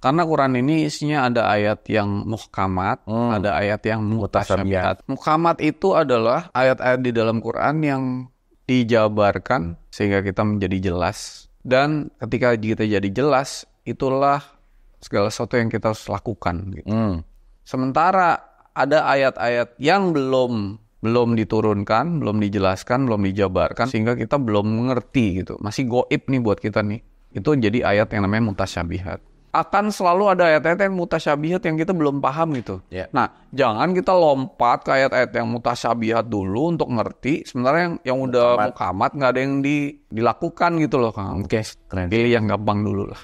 Karena Quran ini isinya ada ayat yang muhkamat, ada ayat yang mutasyabihat. Muhkamat itu adalah ayat-ayat di dalam Quran yang dijabarkan sehingga kita menjadi jelas. Dan ketika kita jadi jelas, itulah segala sesuatu yang kita harus lakukan. Gitu. Sementara ada ayat-ayat yang belum diturunkan, belum dijelaskan, belum dijabarkan, sehingga kita belum mengerti gitu. Masih goib nih buat kita nih. Itu jadi ayat yang namanya mutasyabihat. Akan selalu ada ayat-ayat yang mutasyabihat yang kita belum paham gitu. Yeah. Nah, jangan kita lompat ke ayat-ayat yang mutasyabihat dulu untuk ngerti. Sebenarnya yang udah muhkamat nggak ada yang dilakukan gitu loh, Kang. Oke, keren. Pilih yang gampang dulu lah.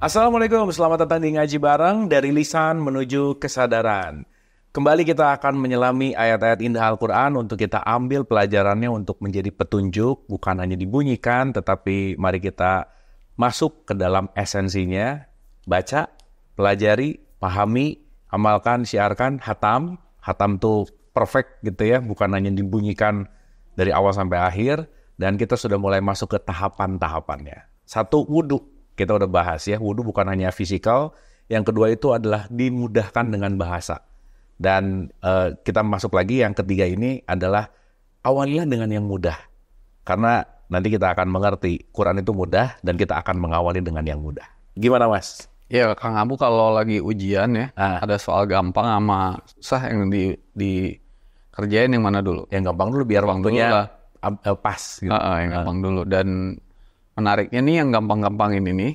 Assalamualaikum, selamat datang di Ngaji Bareng dari lisan menuju kesadaran. Kembali kita akan menyelami ayat-ayat indah Al-Quran untuk kita ambil pelajarannya untuk menjadi petunjuk, bukan hanya dibunyikan, tetapi mari kita masuk ke dalam esensinya, baca, pelajari, pahami, amalkan, syiarkan, hatam. Hatam tuh perfect gitu ya, bukan hanya dibunyikan dari awal sampai akhir, dan kita sudah mulai masuk ke tahapan-tahapannya. Satu, wudhu. Kita udah bahas ya, wudhu bukan hanya fisikal. Yang kedua itu adalah dimudahkan dengan bahasa. Dan kita masuk lagi, yang ketiga ini adalah awalilah dengan yang mudah. Karena nanti kita akan mengerti, Quran itu mudah dan kita akan mengawali dengan yang mudah. Gimana Mas? Ya, Kang Abu kalau lagi ujian ya, ada soal gampang sama susah yang dikerjain yang mana dulu? Yang gampang dulu biar waktunya pas. Gitu. Yang gampang dulu. Dan menariknya nih yang gampang-gampang ini nih,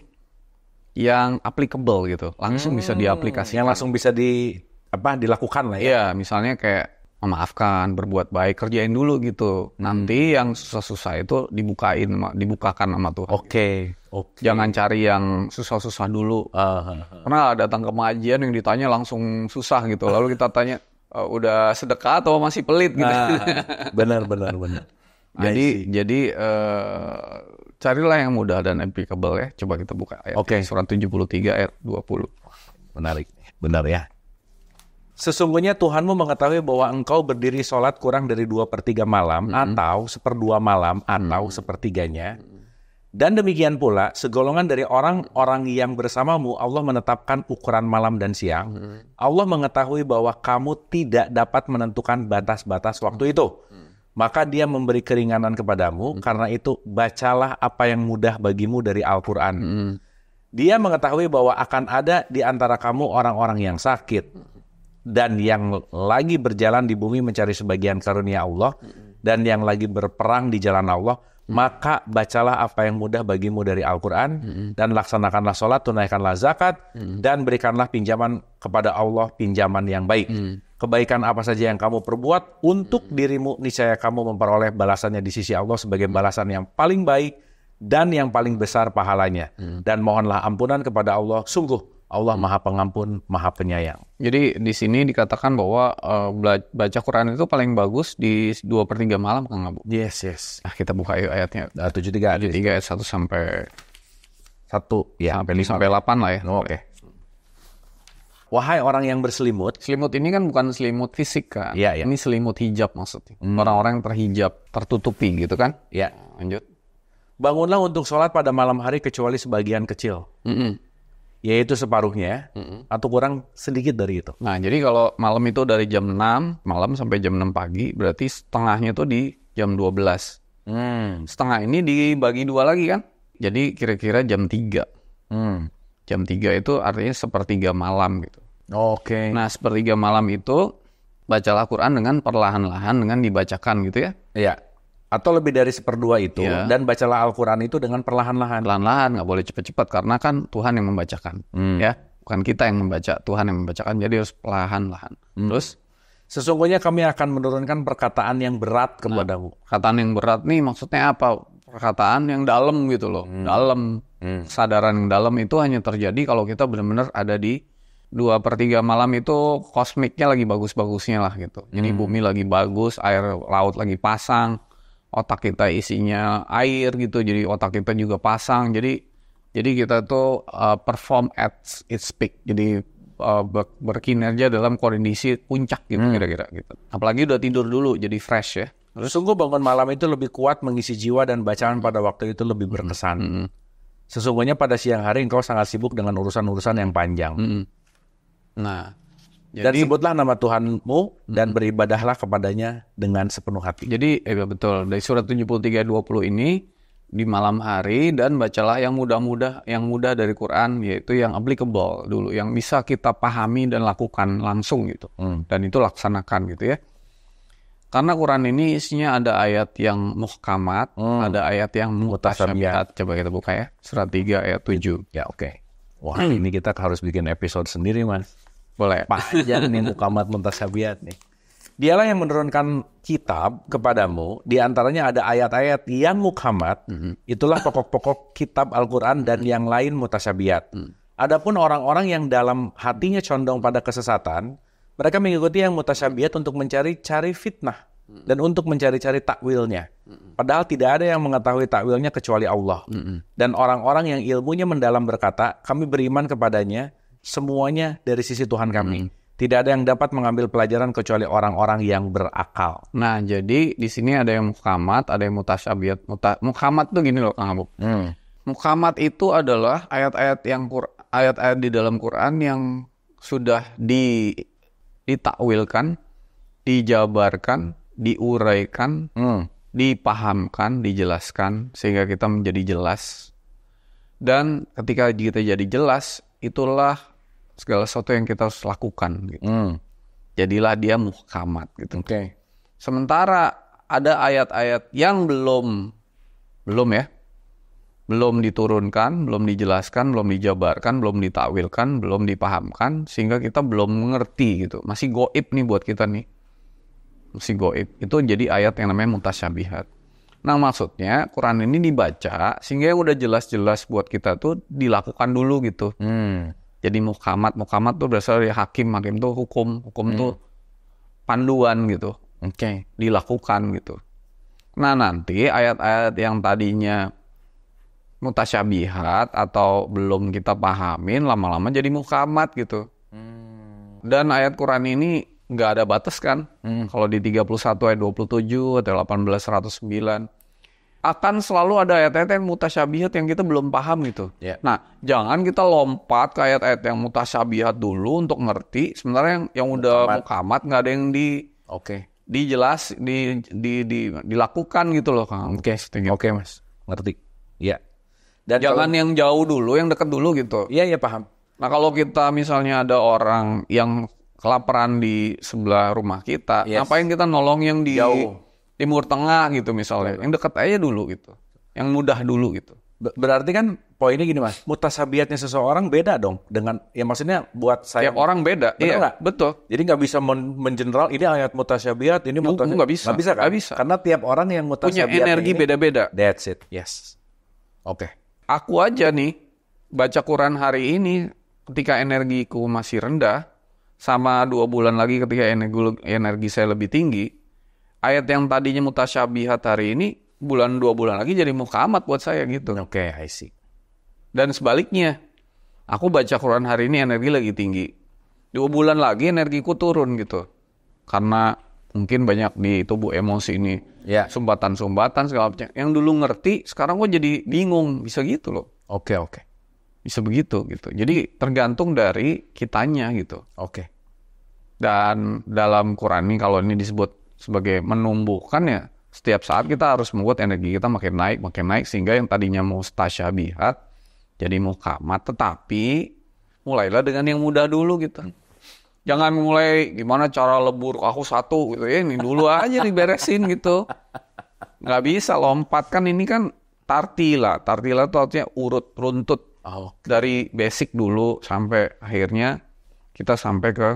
yang applicable gitu, langsung bisa diaplikasikan. Yang langsung bisa dilakukan lah ya. Iya, misalnya kayak memaafkan, berbuat baik, kerjain dulu gitu. Nanti yang susah-susah itu dibukakan sama Tuhan. Oke. Jangan cari yang susah-susah dulu. Pernah datang ke pengajian yang ditanya langsung susah gitu. Lalu kita tanya, udah sedekah atau masih pelit gitu. Benar. Jadi carilah yang mudah dan applicable ya. Coba kita buka ayat surat 73 ayat 20. Menarik. Benar ya. Sesungguhnya Tuhanmu mengetahui bahwa engkau berdiri sholat kurang dari 2/3 malam, atau 1/2 malam, atau 1/3-nya. Dan demikian pula, segolongan dari orang-orang yang bersamamu, Allah menetapkan ukuran malam dan siang. Allah mengetahui bahwa kamu tidak dapat menentukan batas-batas waktu itu. Maka dia memberi keringanan kepadamu, karena itu bacalah apa yang mudah bagimu dari Al-Quran. Dia mengetahui bahwa akan ada di antara kamu orang-orang yang sakit, dan yang lagi berjalan di bumi mencari sebagian karunia Allah, dan yang lagi berperang di jalan Allah, maka bacalah apa yang mudah bagimu dari Al-Quran, dan laksanakanlah sholat, tunaikanlah zakat, dan berikanlah pinjaman kepada Allah, pinjaman yang baik. Kebaikan apa saja yang kamu perbuat untuk dirimu, niscaya kamu memperoleh balasannya di sisi Allah sebagai balasan yang paling baik dan yang paling besar pahalanya. Dan mohonlah ampunan kepada Allah, sungguh Allah Maha Pengampun, Maha Penyayang. Jadi di sini dikatakan bahwa baca Quran itu paling bagus di 2/3 malam, Kang Abu. Yes. Nah, kita buka yuk ayatnya. 73 ayat 1 sampai 1 ya, sampai 8 lah ya. Oke. Wahai orang yang berselimut. Selimut ini kan bukan selimut fisik kan. Iya. Ini selimut hijab maksudnya. Orang-orang yang terhijab, tertutupi gitu kan. Iya. Lanjut. Bangunlah untuk sholat pada malam hari kecuali sebagian kecil. Yaitu separuhnya, atau kurang sedikit dari itu. Nah, jadi kalau malam itu dari jam 6 malam sampai jam 6 pagi, berarti setengahnya itu di jam 12. Setengah ini dibagi 2 lagi kan? Jadi kira-kira jam 3. Jam 3 itu artinya 1/3 malam gitu. Oke. Nah, 1/3 malam itu bacalah Quran dengan perlahan-lahan, dengan dibacakan gitu ya. Iya. Atau lebih dari 1/2 itu, dan bacalah Al-Quran itu dengan perlahan-lahan. Perlahan-lahan, nggak boleh cepat-cepat, karena kan Tuhan yang membacakan. Ya, bukan kita yang membaca, Tuhan yang membacakan, jadi harus perlahan-lahan. Terus, sesungguhnya kami akan menurunkan perkataan yang berat kepadamu. Perkataan yang berat nih maksudnya apa? Perkataan yang dalam gitu loh. Dalam, kesadaran yang dalam itu hanya terjadi kalau kita benar-benar ada di 2/3 malam itu, kosmiknya lagi bagus-bagusnya lah gitu. Jadi bumi lagi bagus, air laut lagi pasang, otak kita isinya air gitu, jadi otak kita juga pasang, jadi kita tuh perform at its peak, jadi berkinerja dalam kondisi puncak gitu kira-kira gitu. Apalagi udah tidur dulu, jadi fresh ya. Sungguh bangun malam itu lebih kuat mengisi jiwa dan bacaan pada waktu itu lebih berkesan. Sesungguhnya pada siang hari engkau sangat sibuk dengan urusan-urusan yang panjang. Nah, Dan jadi sebutlah nama Tuhanmu dan beribadahlah kepadanya dengan sepenuh hati. Jadi betul, dari surat 73 ayat 20 ini di malam hari, dan bacalah yang mudah dari Quran, yaitu yang applicable dulu, yang bisa kita pahami dan lakukan langsung gitu. Dan itu laksanakan gitu ya. Karena Quran ini isinya ada ayat yang muhkamat, ada ayat yang mutasyabihat. Coba kita buka ya, surat 3 ayat 7. Ya, oke. Wah, ini kita harus bikin episode sendiri, Mas. Boleh. Panjang nih muhkamat mutasyabihat nih. Dialah yang menurunkan kitab kepadamu, di antaranya ada ayat-ayat yang muhkamat, itulah pokok-pokok kitab Al-Quran dan yang lain mutasyabihat. Adapun orang-orang yang dalam hatinya condong pada kesesatan, mereka mengikuti yang mutasyabihat untuk mencari-cari fitnah dan untuk mencari-cari takwilnya. Padahal tidak ada yang mengetahui takwilnya kecuali Allah. Dan orang-orang yang ilmunya mendalam berkata, kami beriman kepadanya, semuanya dari sisi Tuhan kami. Tidak ada yang dapat mengambil pelajaran kecuali orang-orang yang berakal. Nah, jadi di sini ada yang muhkamat, ada yang mutasyabihat. Muhkamat tuh gini loh, Kang Abu. Muhkamat itu adalah ayat-ayat di dalam Quran yang sudah ditakwilkan, dijabarkan, diuraikan, dipahamkan, dijelaskan sehingga kita menjadi jelas. Dan ketika kita jadi jelas, itulah segala sesuatu yang kita harus lakukan gitu. Jadilah dia muhkamat gitu. Oke. Sementara ada ayat-ayat yang belum diturunkan, belum dijelaskan, belum dijabarkan, belum ditakwilkan, belum dipahamkan, sehingga kita belum mengerti gitu. Masih goib nih buat kita nih. Masih goib. Itu jadi ayat yang namanya mutasyabihat. Nah, maksudnya Quran ini dibaca sehingga yang udah jelas-jelas buat kita tuh dilakukan dulu gitu. Jadi muhkamat tuh berasal dari hakim tuh hukum tuh panduan gitu. Oke. Dilakukan gitu. Nah, nanti ayat-ayat yang tadinya mutasyabihat atau belum kita pahamin, lama-lama jadi muhkamat gitu. Dan ayat Quran ini nggak ada batas kan. Kalau di 31 ayat 27 atau 18 109 akan selalu ada ayat-ayat yang mutasyabihat yang kita belum paham gitu. Nah, jangan kita lompat ke ayat-ayat yang mutasyabihat dulu untuk ngerti. Sebenarnya yang udah muhkamat nggak ada yang dilakukan gitu loh, Kang. Oke, Mas. Ngerti. Iya. Dan jangan yang jauh dulu, yang dekat dulu gitu. Iya, paham. Nah, kalau kita misalnya ada orang yang kelaparan di sebelah rumah kita, ngapain kita nolong yang di jauh. Timur Tengah gitu misalnya, yang dekat aja dulu gitu, yang mudah dulu gitu. Berarti kan poinnya gini, Mas, mutasyabihatnya seseorang beda dong dengan, ya maksudnya buat saya. Tiap orang beda, iya gak? Betul. Jadi nggak bisa mengeneral ini ayat mutasyabihat, ini mutasyabihat. Nggak bisa. Nggak bisa kan? Nggak bisa. Karena tiap orang yang mutasyabihat punya energi beda-beda. That's it, yes. Oke. Aku aja nih baca Quran hari ini ketika energiku masih rendah, sama 2 bulan lagi ketika energi saya lebih tinggi. Ayat yang tadinya mutasyabihat hari ini, 2 bulan lagi jadi muhkamat buat saya gitu. Oke, I see. Dan sebaliknya, aku baca Quran hari ini energi lagi tinggi. 2 bulan lagi energiku turun gitu. Karena mungkin banyak di tubuh emosi ini. Sumbatan-sumbatan segala macam. Yang dulu ngerti, sekarang kok jadi bingung. Bisa gitu loh. Oke. Bisa begitu gitu. Jadi tergantung dari kitanya gitu. Oke. Dan dalam Quran ini kalau ini disebut sebagai menumbuhkan ya, setiap saat kita harus membuat energi kita makin naik sehingga yang tadinya mustasyabihat jadi muhkamat. Tetapi mulailah dengan yang mudah dulu gitu. Jangan mulai gimana cara lebur aku satu gitu ya, ini dulu aja diberesin gitu. Nggak bisa lompat kan, ini kan tartila itu artinya runtut dari basic dulu sampai akhirnya kita sampai ke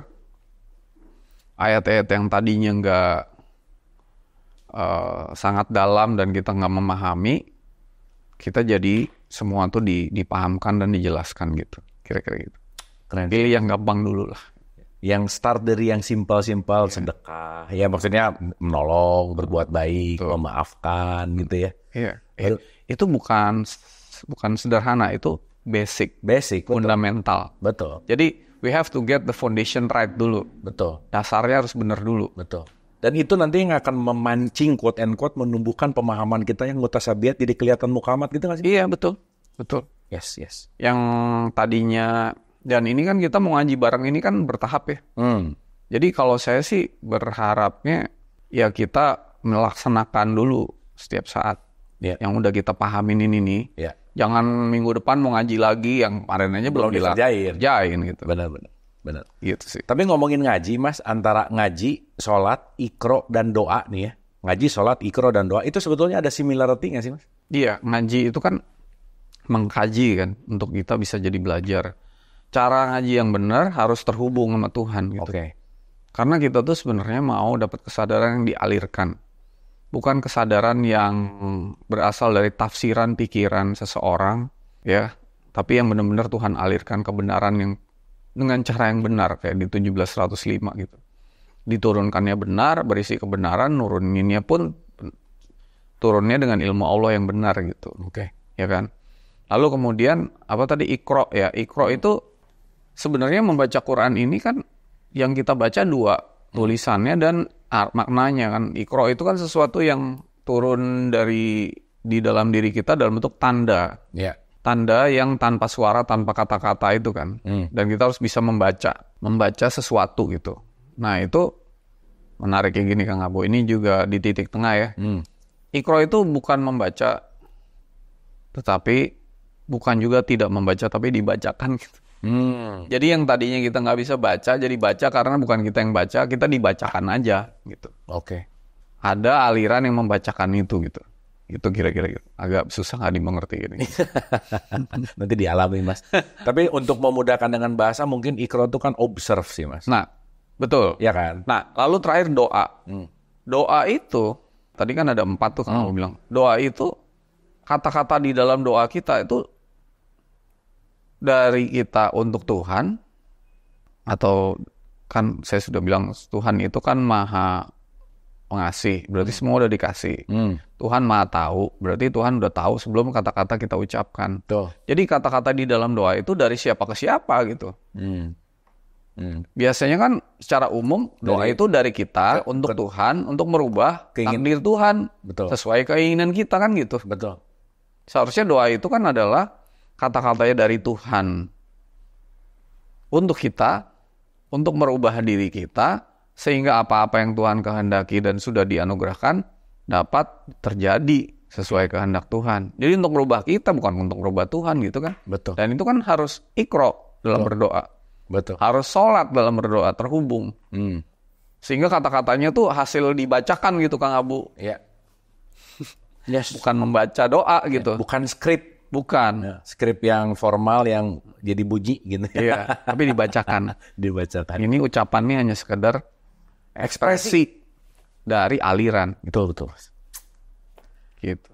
ayat-ayat yang tadinya nggak sangat dalam dan kita nggak memahami, kita jadi semua tuh dipahamkan dan dijelaskan gitu, kira-kira gitu. Keren. Pilih yang gampang dulu lah. Yang start dari yang simpel-simpel, sedekah, ya maksudnya menolong, berbuat baik, memaafkan gitu ya. Iya. Itu bukan sederhana, itu basic, fundamental. Betul. Jadi we have to get the foundation right dulu. Betul. Dasarnya harus benar dulu. Betul. Dan itu nanti yang akan memancing quote and quote menumbuhkan pemahaman kita yang mutasabiat jadi kelihatan mukamat gitu nggak sih? Iya, betul. Betul. Yes. Yang tadinya, dan ini kan kita mau ngaji bareng ini kan bertahap ya. Jadi kalau saya sih berharapnya ya kita melaksanakan dulu setiap saat. Yang udah kita pahamin ini nih. Jangan minggu depan mau ngaji lagi yang kemarin aja belum dikerjain gitu. Benar. Gitu sih. Tapi ngomongin ngaji, Mas, antara ngaji, sholat, ikro, dan doa nih ya. Ngaji, sholat, ikro, dan doa itu sebetulnya ada similarity nggak sih, Mas? Iya, ngaji itu kan mengkaji kan untuk kita bisa jadi belajar. Cara ngaji yang benar harus terhubung sama Tuhan gitu. Karena kita tuh sebenarnya mau dapat kesadaran yang dialirkan. Bukan kesadaran yang berasal dari tafsiran pikiran seseorang ya, tapi yang benar-benar Tuhan alirkan kebenaran yang dengan cara yang benar kayak di 1705 gitu. Diturunkannya benar, berisi kebenaran, nuruninnya pun turunnya dengan ilmu Allah yang benar gitu. Ya kan? Lalu kemudian apa tadi Iqra ya? Iqra itu sebenarnya membaca Quran ini kan yang kita baca dua, tulisannya dan maknanya kan. Iqra itu kan sesuatu yang turun di dalam diri kita dalam bentuk tanda. Tanda yang tanpa suara, tanpa kata-kata itu kan. Dan kita harus bisa membaca sesuatu gitu. Nah itu menarik kayak gini Kang Abo. Ini juga di titik tengah ya. Iqra itu bukan membaca, tetapi bukan juga tidak membaca, tapi dibacakan gitu. Jadi yang tadinya kita nggak bisa baca, jadi baca karena bukan kita yang baca, kita dibacakan aja gitu. Ada aliran yang membacakan itu gitu. Itu kira-kira gitu. Agak susah nggak dimengerti gini. Nanti dialami, Mas. Tapi untuk memudahkan dengan bahasa, mungkin Iqra itu kan observe sih, Mas. Nah, betul. Ya kan? Nah, lalu terakhir doa. Doa itu, tadi kan ada 4 tuh kan aku bilang. Doa itu, kata-kata di dalam doa kita itu dari kita untuk Tuhan, atau kan saya sudah bilang Tuhan itu kan maha pengasih, berarti semua udah dikasih. Tuhan maha tahu, berarti Tuhan udah tahu sebelum kata-kata kita ucapkan. Jadi kata-kata di dalam doa itu dari siapa ke siapa gitu. Biasanya kan secara umum doa itu dari kita untuk Tuhan, untuk merubah takdir Tuhan sesuai keinginan kita kan gitu. Seharusnya doa itu kan adalah kata-katanya dari Tuhan untuk kita, untuk merubah diri kita, sehingga apa-apa yang Tuhan kehendaki dan sudah dianugerahkan dapat terjadi sesuai kehendak Tuhan. Jadi untuk merubah kita, bukan untuk merubah Tuhan gitu kan. Dan itu kan harus Iqra dalam berdoa. Harus sholat dalam berdoa, terhubung. Sehingga kata-katanya tuh hasil dibacakan gitu Kang Abu. Bukan membaca doa gitu. Bukan skrip. Bukan. Skrip yang formal yang jadi bunyi gitu. Tapi dibacakan. Ini ucapannya hanya sekedar ekspresi dari aliran. Betul. Gitu.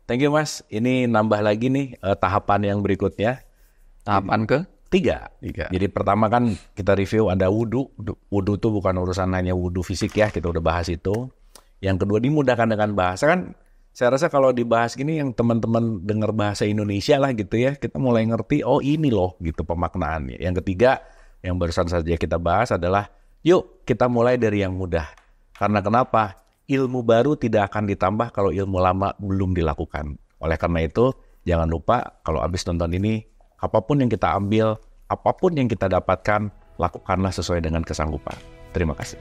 Thank you Mas. Ini nambah lagi nih tahapan yang berikutnya. Tahapan Tiga. Jadi pertama kan kita review ada wudhu. Wudhu itu bukan urusan hanya wudhu fisik ya, kita udah bahas itu. Yang kedua dimudahkan dengan bahasa kan. Saya rasa kalau dibahas gini yang teman-teman dengar bahasa Indonesia lah gitu ya, kita mulai ngerti oh ini loh gitu pemaknaannya. Yang ketiga yang barusan saja kita bahas adalah yuk kita mulai dari yang mudah. Karena kenapa? Ilmu baru tidak akan ditambah kalau ilmu lama belum dilakukan. Oleh karena itu jangan lupa kalau habis nonton ini apapun yang kita ambil, apapun yang kita dapatkan, lakukanlah sesuai dengan kesanggupan. Terima kasih.